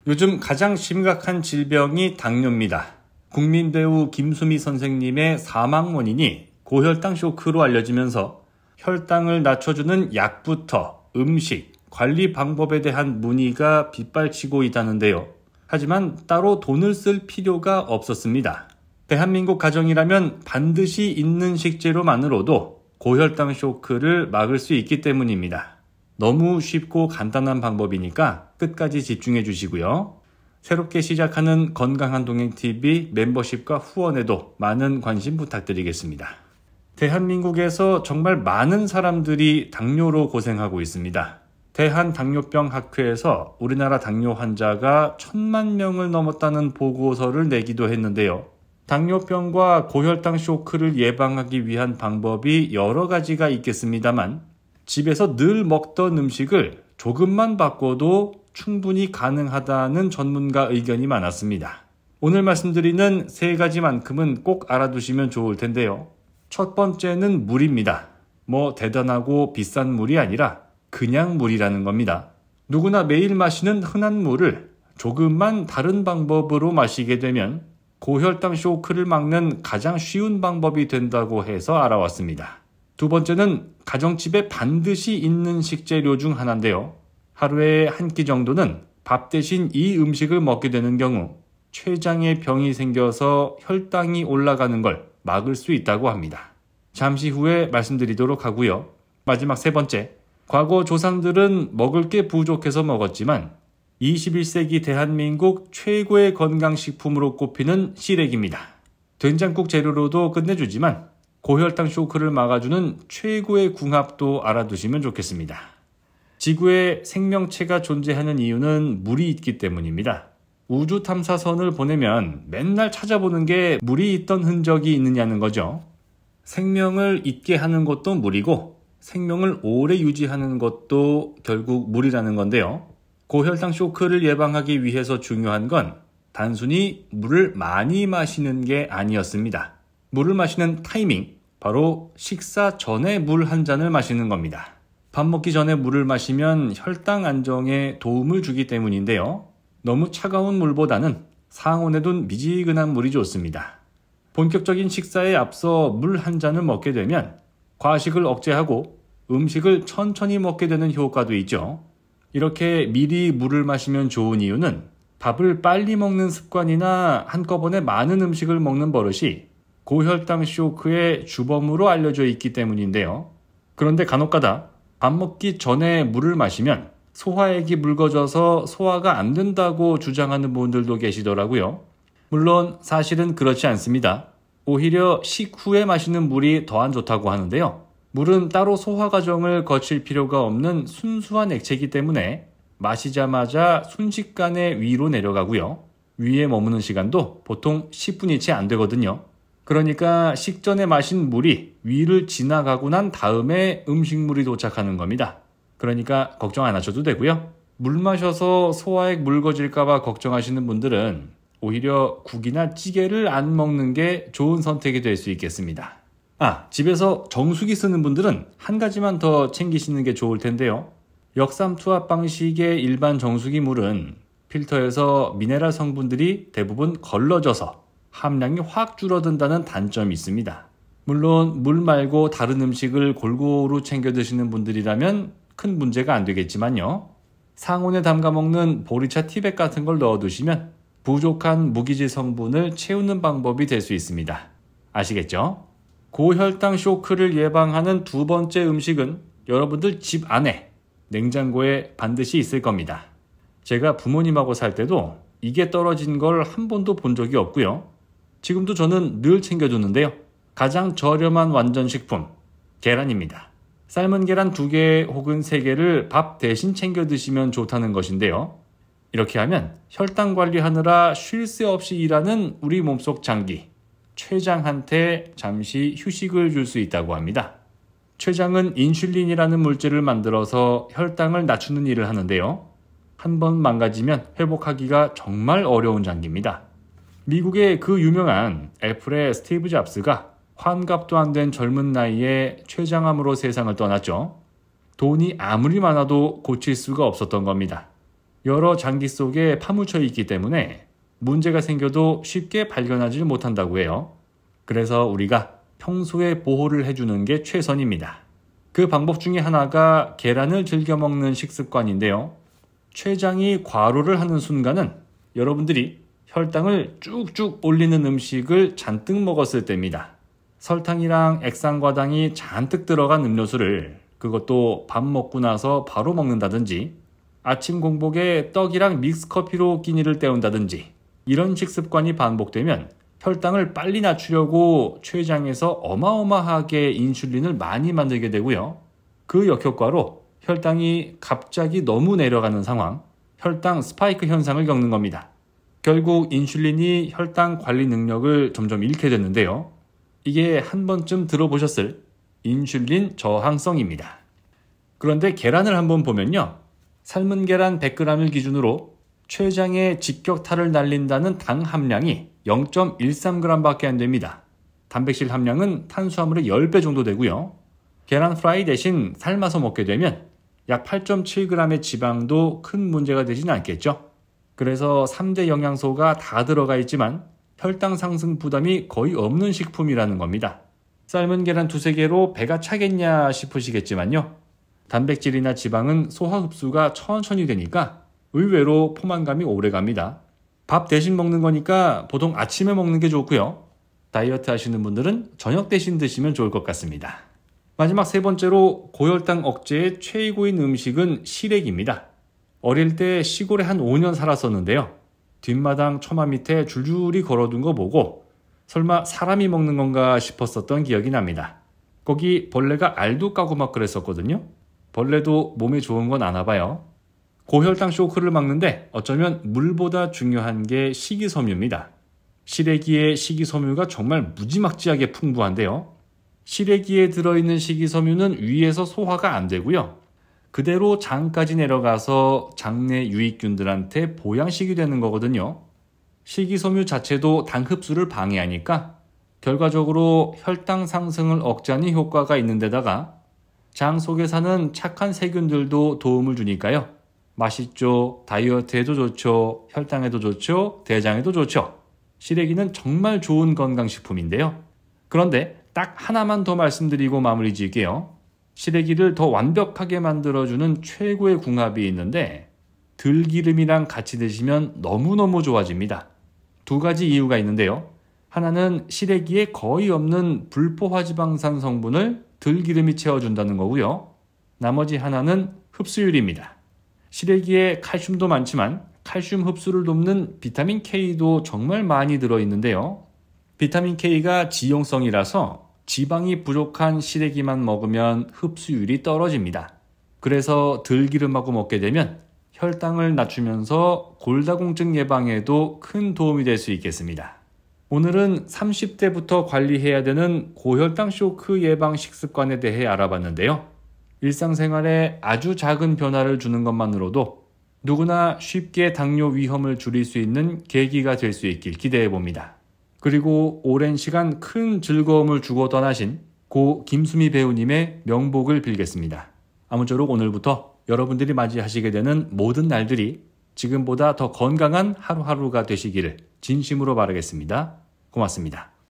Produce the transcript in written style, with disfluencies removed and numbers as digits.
요즘 가장 심각한 질병이 당뇨입니다. 국민 배우 김수미 선생님의 사망 원인이 고혈당 쇼크로 알려지면서 혈당을 낮춰주는 약부터 음식, 관리 방법에 대한 문의가 빗발치고 있다는데요. 하지만 따로 돈을 쓸 필요가 없었습니다. 대한민국 가정이라면 반드시 있는 식재료만으로도 고혈당 쇼크를 막을 수 있기 때문입니다. 너무 쉽고 간단한 방법이니까 끝까지 집중해 주시고요. 새롭게 시작하는 건강한 동행TV 멤버십과 후원에도 많은 관심 부탁드리겠습니다. 대한민국에서 정말 많은 사람들이 당뇨로 고생하고 있습니다. 대한당뇨병학회에서 우리나라 당뇨 환자가 1000만 명을 넘었다는 보고서를 내기도 했는데요. 당뇨병과 고혈당 쇼크를 예방하기 위한 방법이 여러 가지가 있겠습니다만 집에서 늘 먹던 음식을 조금만 바꿔도 충분히 가능하다는 전문가 의견이 많았습니다. 오늘 말씀드리는 세 가지만큼은 꼭 알아두시면 좋을 텐데요. 첫 번째는 물입니다. 대단하고 비싼 물이 아니라 그냥 물이라는 겁니다. 누구나 매일 마시는 흔한 물을 조금만 다른 방법으로 마시게 되면 고혈당 쇼크를 막는 가장 쉬운 방법이 된다고 해서 알아왔습니다. 두 번째는 가정집에 반드시 있는 식재료 중 하나인데요. 하루에 한 끼 정도는 밥 대신 이 음식을 먹게 되는 경우 췌장에 병이 생겨서 혈당이 올라가는 걸 막을 수 있다고 합니다. 잠시 후에 말씀드리도록 하고요. 마지막 세 번째, 과거 조상들은 먹을 게 부족해서 먹었지만 21세기 대한민국 최고의 건강식품으로 꼽히는 시래기입니다. 된장국 재료로도 끝내주지만 고혈당 쇼크를 막아주는 최고의 궁합도 알아두시면 좋겠습니다. 지구에 생명체가 존재하는 이유는 물이 있기 때문입니다. 우주 탐사선을 보내면 맨날 찾아보는 게 물이 있던 흔적이 있느냐는 거죠. 생명을 있게 하는 것도 물이고 생명을 오래 유지하는 것도 결국 물이라는 건데요. 고혈당 쇼크를 예방하기 위해서 중요한 건 단순히 물을 많이 마시는 게 아니었습니다. 물을 마시는 타이밍, 바로 식사 전에 물 한 잔을 마시는 겁니다. 밥 먹기 전에 물을 마시면 혈당 안정에 도움을 주기 때문인데요. 너무 차가운 물보다는 상온에 둔 미지근한 물이 좋습니다. 본격적인 식사에 앞서 물 한 잔을 먹게 되면 과식을 억제하고 음식을 천천히 먹게 되는 효과도 있죠. 이렇게 미리 물을 마시면 좋은 이유는 밥을 빨리 먹는 습관이나 한꺼번에 많은 음식을 먹는 버릇이 고혈당 쇼크의 주범으로 알려져 있기 때문인데요. 그런데 간혹가다 밥 먹기 전에 물을 마시면 소화액이 묽어져서 소화가 안 된다고 주장하는 분들도 계시더라고요. 물론 사실은 그렇지 않습니다. 오히려 식후에 마시는 물이 더 안 좋다고 하는데요. 물은 따로 소화 과정을 거칠 필요가 없는 순수한 액체이기 때문에 마시자마자 순식간에 위로 내려가고요. 위에 머무는 시간도 보통 10분이 채 안 되거든요. 그러니까 식전에 마신 물이 위를 지나가고 난 다음에 음식물이 도착하는 겁니다. 그러니까 걱정 안 하셔도 되고요. 물 마셔서 소화액 묽어질까봐 걱정하시는 분들은 오히려 국이나 찌개를 안 먹는 게 좋은 선택이 될 수 있겠습니다. 집에서 정수기 쓰는 분들은 한 가지만 더 챙기시는 게 좋을 텐데요. 역삼투압 방식의 일반 정수기 물은 필터에서 미네랄 성분들이 대부분 걸러져서 함량이 확 줄어든다는 단점이 있습니다. 물론 물 말고 다른 음식을 골고루 챙겨 드시는 분들이라면 큰 문제가 안 되겠지만요. 상온에 담가 먹는 보리차 티백 같은 걸 넣어두시면 부족한 무기질 성분을 채우는 방법이 될 수 있습니다. 아시겠죠? 고혈당 쇼크를 예방하는 두 번째 음식은 여러분들 집 안에 냉장고에 반드시 있을 겁니다. 제가 부모님하고 살 때도 이게 떨어진 걸 한 번도 본 적이 없고요. 지금도 저는 늘 챙겨두는데요. 가장 저렴한 완전식품, 계란입니다. 삶은 계란 2개 혹은 3개를 밥 대신 챙겨 드시면 좋다는 것인데요. 이렇게 하면 혈당 관리하느라 쉴 새 없이 일하는 우리 몸속 장기, 췌장한테 잠시 휴식을 줄 수 있다고 합니다. 췌장은 인슐린이라는 물질을 만들어서 혈당을 낮추는 일을 하는데요. 한 번 망가지면 회복하기가 정말 어려운 장기입니다. 미국의 그 유명한 애플의 스티브 잡스가 환갑도 안 된 젊은 나이에 췌장암으로 세상을 떠났죠. 돈이 아무리 많아도 고칠 수가 없었던 겁니다. 여러 장기 속에 파묻혀 있기 때문에 문제가 생겨도 쉽게 발견하지 못한다고 해요. 그래서 우리가 평소에 보호를 해주는 게 최선입니다. 그 방법 중에 하나가 계란을 즐겨 먹는 식습관인데요. 췌장이 과로를 하는 순간은 여러분들이 혈당을 쭉쭉 올리는 음식을 잔뜩 먹었을 때입니다. 설탕이랑 액상과당이 잔뜩 들어간 음료수를 그것도 밥 먹고 나서 바로 먹는다든지 아침 공복에 떡이랑 믹스커피로 끼니를 때운다든지 이런 식습관이 반복되면 혈당을 빨리 낮추려고 췌장에서 어마어마하게 인슐린을 많이 만들게 되고요. 그 역효과로 혈당이 갑자기 너무 내려가는 상황, 혈당 스파이크 현상을 겪는 겁니다. 결국 인슐린이 혈당 관리 능력을 점점 잃게 됐는데요. 이게 한 번쯤 들어보셨을 인슐린 저항성입니다. 그런데 계란을 한번 보면요. 삶은 계란 100g을 기준으로 췌장에 직격탄을 날린다는 당 함량이 0.13g밖에 안 됩니다. 단백질 함량은 탄수화물의 10배 정도 되고요. 계란 프라이 대신 삶아서 먹게 되면 약 8.7g의 지방도 큰 문제가 되지는 않겠죠. 그래서 3대 영양소가 다 들어가 있지만 혈당 상승 부담이 거의 없는 식품이라는 겁니다. 삶은 계란 2-3개로 배가 차겠냐 싶으시겠지만요. 단백질이나 지방은 소화 흡수가 천천히 되니까 의외로 포만감이 오래 갑니다. 밥 대신 먹는 거니까 보통 아침에 먹는 게 좋고요. 다이어트 하시는 분들은 저녁 대신 드시면 좋을 것 같습니다. 마지막 3번째로 고혈당 억제의 최고인 음식은 시래기입니다. 어릴 때 시골에 한 5년 살았었는데요. 뒷마당 처마 밑에 줄줄이 걸어둔 거 보고 설마 사람이 먹는 건가 싶었었던 기억이 납니다. 거기 벌레가 알도 까고 막 그랬었거든요. 벌레도 몸에 좋은 건 아나 봐요. 고혈당 쇼크를 막는데 어쩌면 물보다 중요한 게 식이섬유입니다. 시래기의 식이섬유가 정말 무지막지하게 풍부한데요. 시래기에 들어있는 식이섬유는 위에서 소화가 안 되고요. 그대로 장까지 내려가서 장내 유익균들한테 보양식이 되는 거거든요. 식이섬유 자체도 당 흡수를 방해하니까 결과적으로 혈당 상승을 억제하는 효과가 있는 데다가 장 속에 사는 착한 세균들도 도움을 주니까요. 맛있죠. 다이어트에도 좋죠. 혈당에도 좋죠. 대장에도 좋죠. 시래기는 정말 좋은 건강식품인데요. 그런데 딱 하나만 더 말씀드리고 마무리 지을게요. 시래기를 더 완벽하게 만들어주는 최고의 궁합이 있는데 들기름이랑 같이 드시면 너무너무 좋아집니다. 2가지 이유가 있는데요. 하나는 시래기에 거의 없는 불포화지방산 성분을 들기름이 채워준다는 거고요. 나머지 하나는 흡수율입니다. 시래기에 칼슘도 많지만 칼슘 흡수를 돕는 비타민 K도 정말 많이 들어있는데요. 비타민 K가 지용성이라서 지방이 부족한 시래기만 먹으면 흡수율이 떨어집니다. 그래서 들기름하고 먹게 되면 혈당을 낮추면서 골다공증 예방에도 큰 도움이 될 수 있겠습니다. 오늘은 30대부터 관리해야 되는 고혈당 쇼크 예방 식습관에 대해 알아봤는데요. 일상생활에 아주 작은 변화를 주는 것만으로도 누구나 쉽게 당뇨 위험을 줄일 수 있는 계기가 될 수 있길 기대해 봅니다. 그리고 오랜 시간 큰 즐거움을 주고 떠나신 고 김수미 배우님의 명복을 빌겠습니다. 아무쪼록 오늘부터 여러분들이 맞이하시게 되는 모든 날들이 지금보다 더 건강한 하루하루가 되시기를 진심으로 바라겠습니다. 고맙습니다.